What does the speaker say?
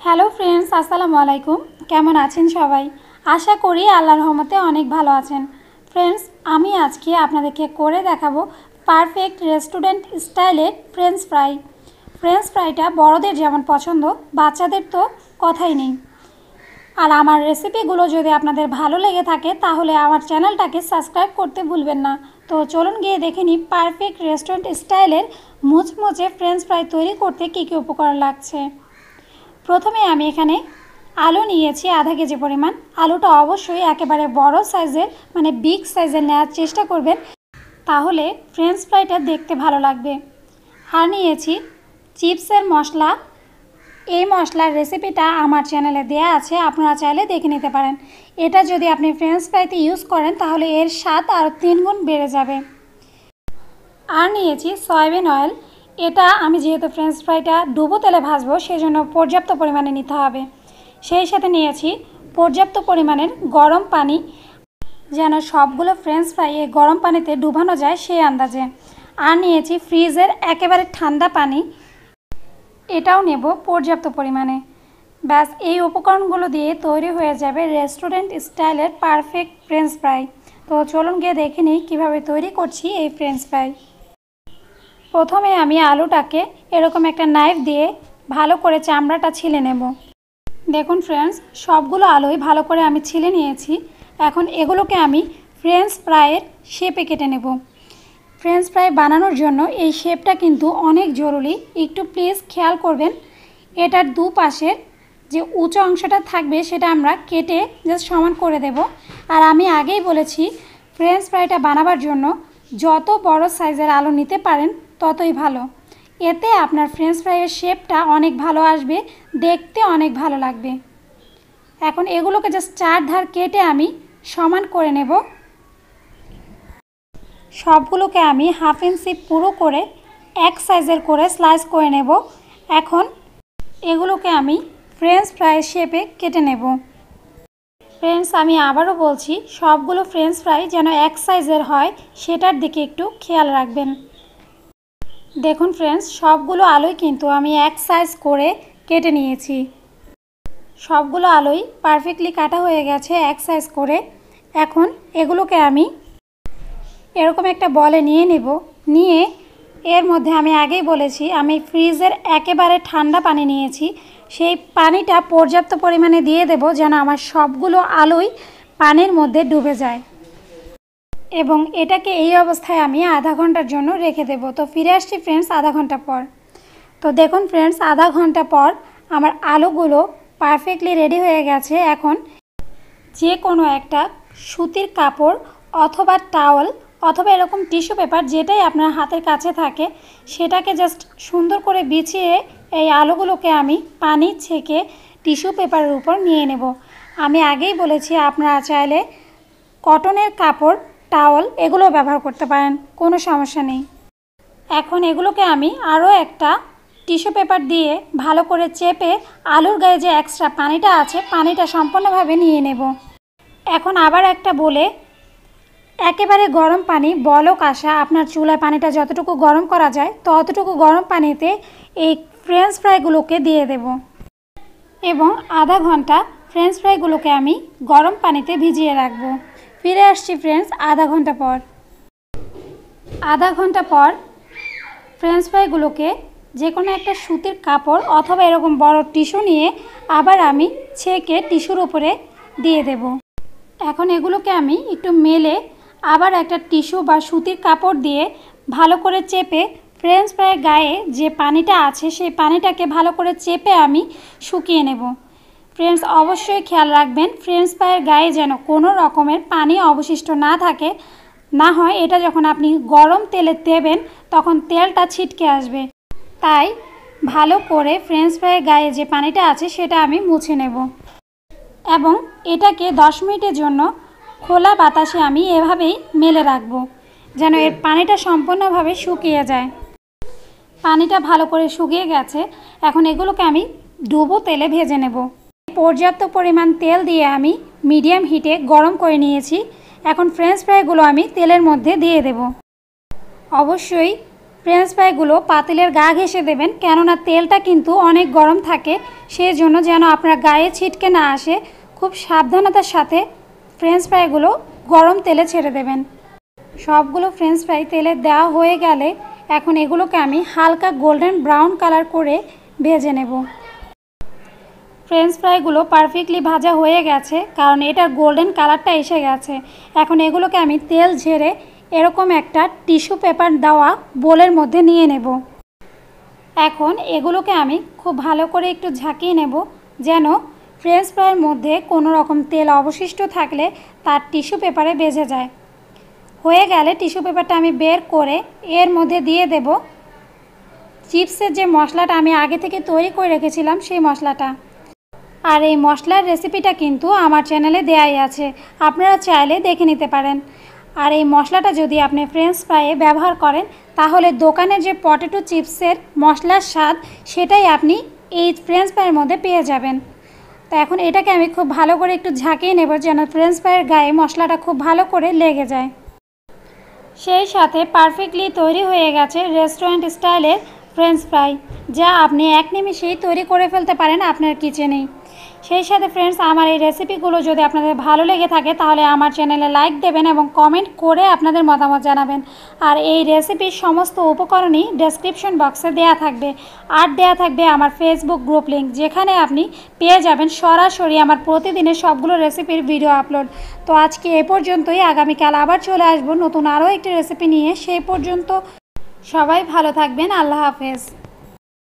Hello friends, আসসালামু আলাইকুম। কেমন আছেন সবাই? আশা করি আল্লাহর রহমতে অনেক ভালো আছেন। ফ্রেন্ডস, আমি আজকে আপনাদেরকে করে দেখাবো পারফেক্ট রেস্টুরেন্ট স্টাইলের ফ্রেঞ্চ ফ্রাই। ফ্রেঞ্চ ফ্রাইটা বড়দের যেমন পছন্দ, বাচ্চাদের তো কথাই নেই। আর আমার রেসিপিগুলো যদি আপনাদের ভালো লেগে থাকে তাহলে আমার চ্যানেলটাকে সাবস্ক্রাইব করতে ভুলবেন না। তো চলুন গিয়ে দেখে নিই পারফেক্ট রেস্টুরেন্ট স্টাইলের মুচমুচে ফ্রেঞ্চ ফ্রাই তৈরি করতে কী কী উপকরণ লাগছে। প্রথমে আমি এখানে আলু নিয়েছি আধা কেজি পরিমাণ। আলুটা অবশ্যই একেবারে বড় সাইজের মানে বিগ সাইজের নেওয়ার চেষ্টা করবেন, তাহলে ফ্রেঞ্চ ফ্রাইটা দেখতে ভালো লাগবে। আর নিয়েছি চিপসের মশলা। এই মশলার রেসিপিটা আমার চ্যানেলে দেয়া আছে, আপনারা চাইলে দেখে নিতে পারেন। এটা যদি আপনি ফ্রেঞ্চ ফ্রাইতে ইউজ করেন তাহলে এর স্বাদ আরও 3 গুণ বেড়ে যাবে। আর নিয়েছি সয়াবিন অয়েল। এটা আমি যেহেতু ফ্রেঞ্চ ফ্রাইটা ডুবো তেলে ভাজবো সেজন্য পর্যাপ্ত পরিমাণে নিতে হবে। সেই সাথে নিয়েছি পর্যাপ্ত পরিমাণের গরম পানি, যেন সবগুলো ফ্রেঞ্চ ফ্রাই এই গরম পানিতে ডুবানো যায় সেই আন্দাজে। আর নিয়েছি ফ্রিজের একেবারে ঠান্ডা পানি, এটাও নেব পর্যাপ্ত পরিমাণে। ব্যাস, এই উপকরণগুলো দিয়ে তৈরি হয়ে যাবে রেস্টুরেন্ট স্টাইলের পারফেক্ট ফ্রেঞ্চ ফ্রাই। তো চলুন গিয়ে দেখে নিই কীভাবে তৈরি করছি এই ফ্রেঞ্চ ফ্রাই। প্রথমে আমি আলুটাকে এরকম একটা নাইফ দিয়ে ভালো করে চামড়াটা ছিলে নেব। দেখুন ফ্রেন্ডস, সবগুলো আলুই ভালো করে আমি ছিলে নিয়েছি। এখন এগুলোকে আমি ফ্রেঞ্চ ফ্রাইয়ের শেপে কেটে নেব। ফ্রেঞ্চ ফ্রাই বানানোর জন্য এই শেপটা কিন্তু অনেক জরুরি, একটু প্লিজ খেয়াল করবেন। এটার দুপাশের যে উঁচু অংশটা থাকবে সেটা আমরা কেটে জাস্ট সমান করে দেব। আর আমি আগেই বলেছি ফ্রেঞ্চ ফ্রাইটা বানাবার জন্য যত বড় সাইজের আলু নিতে পারেন ততই ভালো। এতে আপনার ফ্রেঞ্চ ফ্রাইয়ের শেপটা অনেক ভালো আসবে, দেখতে অনেক ভালো লাগবে। এখন এগুলোকে জাস্ট 4 ধার কেটে আমি সমান করে নেব। সবগুলোকে আমি 1/2 ইঞ্চি পুরো করে এক সাইজের করে স্লাইস করে নেব। এখন এগুলোকে আমি ফ্রেঞ্চ ফ্রাইয়ের শেপে কেটে নেব। ফ্রেন্ডস, আমি আবারও বলছি, সবগুলো ফ্রেঞ্চ ফ্রাই যেন এক সাইজের হয় সেটার দিকে একটু খেয়াল রাখবেন। দেখুন ফ্রেন্ডস, সবগুলো আলুই কিন্তু আমি এক সাইজ করে কেটে নিয়েছি। সবগুলো আলুই পারফেক্টলি কাটা হয়ে গেছে এক সাইজ করে। এখন এগুলোকে আমি এরকম একটা বলে নিয়ে নেব। নিয়ে এর মধ্যে আমি আগেই বলেছি আমি ফ্রিজের একেবারে ঠান্ডা পানি নিয়েছি। সেই পানিটা পর্যাপ্ত পরিমাণে দিয়ে দেব যেন আমার সবগুলো আলুই পানির মধ্যে ডুবে যায়। এবং এটাকে এই অবস্থায় আমি আধা ঘন্টার জন্য রেখে দেব। তো ফিরে আসছি ফ্রেন্ডস আধা ঘন্টা পর। তো দেখুন ফ্রেন্ডস, আধা ঘন্টা পর আমার আলুগুলো পারফেক্টলি রেডি হয়ে গেছে। এখন যে কোনো একটা সুতির কাপড় অথবা টাওয়াল অথবা এরকম টিস্যু পেপার, যেটাই আপনার হাতের কাছে থাকে, সেটাকে জাস্ট সুন্দর করে বিছিয়ে এই আলুগুলোকে আমি পানি ছেঁকে টিস্যু পেপারের উপর নিয়ে নেব। আমি আগেই বলেছি আপনারা চাইলে কটনের কাপড়, টাওয়াল এগুলো ব্যবহার করতে পারেন, কোনো সমস্যা নেই। এখন এগুলোকে আমি আরও একটা টিস্যু পেপার দিয়ে ভালো করে চেপে আলুর গায়ে যে এক্সট্রা পানিটা আছে পানিটা সম্পূর্ণভাবে নিয়ে নেব। এখন আবার একটা বলে একেবারে গরম পানি, বলক আসা, আপনার চুলায় পানিটা যতটুকু গরম করা যায় ততটুকু গরম পানিতে এই ফ্রেঞ্চ ফ্রাইগুলোকে দিয়ে দেব। এবং আধা ঘন্টা ফ্রেঞ্চ ফ্রাইগুলোকে আমি গরম পানিতে ভিজিয়ে রাখবো। ফিরে আসছি ফ্রেন্ডস আধা ঘন্টা পর। আধা ঘন্টা পর ফ্রেঞ্চ ফ্রাইগুলোকে যে কোনো একটা সুতির কাপড় অথবা এরকম বড় টিস্যু নিয়ে আবার আমি ছেঁকে টিস্যুর উপরে দিয়ে দেব। এখন এগুলোকে আমি একটু মেলে আবার একটা টিস্যু বা সুতির কাপড় দিয়ে ভালো করে চেপে ফ্রেঞ্চ ফ্রাইয়ের গায়ে যে পানিটা আছে সেই পানিটাকে ভালো করে চেপে আমি শুকিয়ে নেব। ফ্রেন্ডস, অবশ্যই খেয়াল রাখবেন ফ্রেঞ্চ ফ্রাইয়ের গায়ে যেন কোনো রকমের পানি অবশিষ্ট না থাকে, না হয় এটা যখন আপনি গরম তেলে দেবেন তখন তেলটা ছিটকে আসবে। তাই ভালো করে ফ্রেঞ্চ ফ্রাইয়ের গায়ে যে পানিটা আছে সেটা আমি মুছে নেব। এবং এটাকে 10 মিনিটের জন্য খোলা বাতাসে আমি এভাবেই মেলে রাখবো যেন এর পানিটা সম্পূর্ণভাবে শুকিয়ে যায়। পানিটা ভালো করে শুকিয়ে গেছে। এখন এগুলোকে আমি ডুবো তেলে ভেজে নেব। পর্যাপ্ত পরিমাণ তেল দিয়ে আমি মিডিয়াম হিটে গরম করে নিয়েছি। এখন ফ্রেঞ্চ ফ্রাইগুলো আমি তেলের মধ্যে দিয়ে দেব। অবশ্যই ফ্রেঞ্চ ফ্রাইগুলো পাতিলের গা ঘেঁষে দেবেন, কেননা তেলটা কিন্তু অনেক গরম থাকে, সেই জন্য যেন আপনার গায়ে ছিটকে না আসে খুব সাবধানতার সাথে ফ্রেঞ্চ ফ্রাইগুলো গরম তেলে ছেড়ে দেবেন। সবগুলো ফ্রেঞ্চ ফ্রাই তেলে দেওয়া হয়ে গেলে এখন এগুলোকে আমি হালকা গোল্ডেন ব্রাউন কালার করে ভেজে নেব। ফ্রেঞ্চ ফ্রাইগুলো পারফেক্টলি ভাজা হয়ে গেছে, কারণ এটার গোল্ডেন কালারটা এসে গেছে। এখন এগুলোকে আমি তেল ঝেড়ে এরকম একটা টিস্যু পেপার দেওয়া বোলের মধ্যে নিয়ে নেব। এখন এগুলোকে আমি খুব ভালো করে একটু ঝাঁকিয়ে নেব, যেন ফ্রেঞ্চ ফ্রাইয়ের মধ্যে কোনো রকম তেল অবশিষ্ট থাকলে তার টিস্যু পেপারে বেজে যায়। হয়ে গেলে টিস্যু পেপারটা আমি বের করে এর মধ্যে দিয়ে দেব চিপসের যে মশলাটা আমি আগে থেকে তৈরি করে রেখেছিলাম সেই মশলাটা। আর এই মশলার রেসিপিটা কিন্তু আমার চ্যানেলে দেয়াই আছে, আপনারা চাইলে দেখে নিতে পারেন। আর এই মশলাটা যদি আপনি ফ্রেঞ্চ ফ্রাইয়ে ব্যবহার করেন তাহলে দোকানের যে পটেটো চিপসের মশলার স্বাদ সেটাই আপনি এই ফ্রেঞ্চ ফ্রাইয়ের মধ্যে পেয়ে যাবেন। তো এখন এটাকে আমি খুব ভালো করে একটু ঝাঁকিয়ে নেব, যেন ফ্রেঞ্চ ফ্রাইয়ের গায়ে মশলাটা খুব ভালো করে লেগে যায়। সেই সাথে পারফেক্টলি তৈরি হয়ে গেছে রেস্টুরেন্ট স্টাইলের ফ্রেঞ্চ ফ্রাই, যা আপনি এক নিমিষেই তৈরি করে ফেলতে পারেন আপনার কিচেনেই। সেই সাথে ফ্রেন্ডস, আমার এই রেসিপিগুলো যদি আপনাদের ভালো লেগে থাকে তাহলে আমার চ্যানেলে লাইক দেবেন এবং কমেন্ট করে আপনাদের মতামত জানাবেন। আর এই রেসিপির সমস্ত উপকরণই ডেসক্রিপশন বক্সে দেয়া থাকবে, আর দেয়া থাকবে আমার ফেসবুক গ্রুপ লিঙ্ক, যেখানে আপনি পেয়ে যাবেন সরাসরি আমার প্রতিদিনের সবগুলো রেসিপির ভিডিও আপলোড। তো আজকে এ পর্যন্তই, আগামীকাল আবার চলে আসবো নতুন আরও একটি রেসিপি নিয়ে। সেই পর্যন্ত সবাই ভালো থাকবেন, আল্লাহ হাফেজ।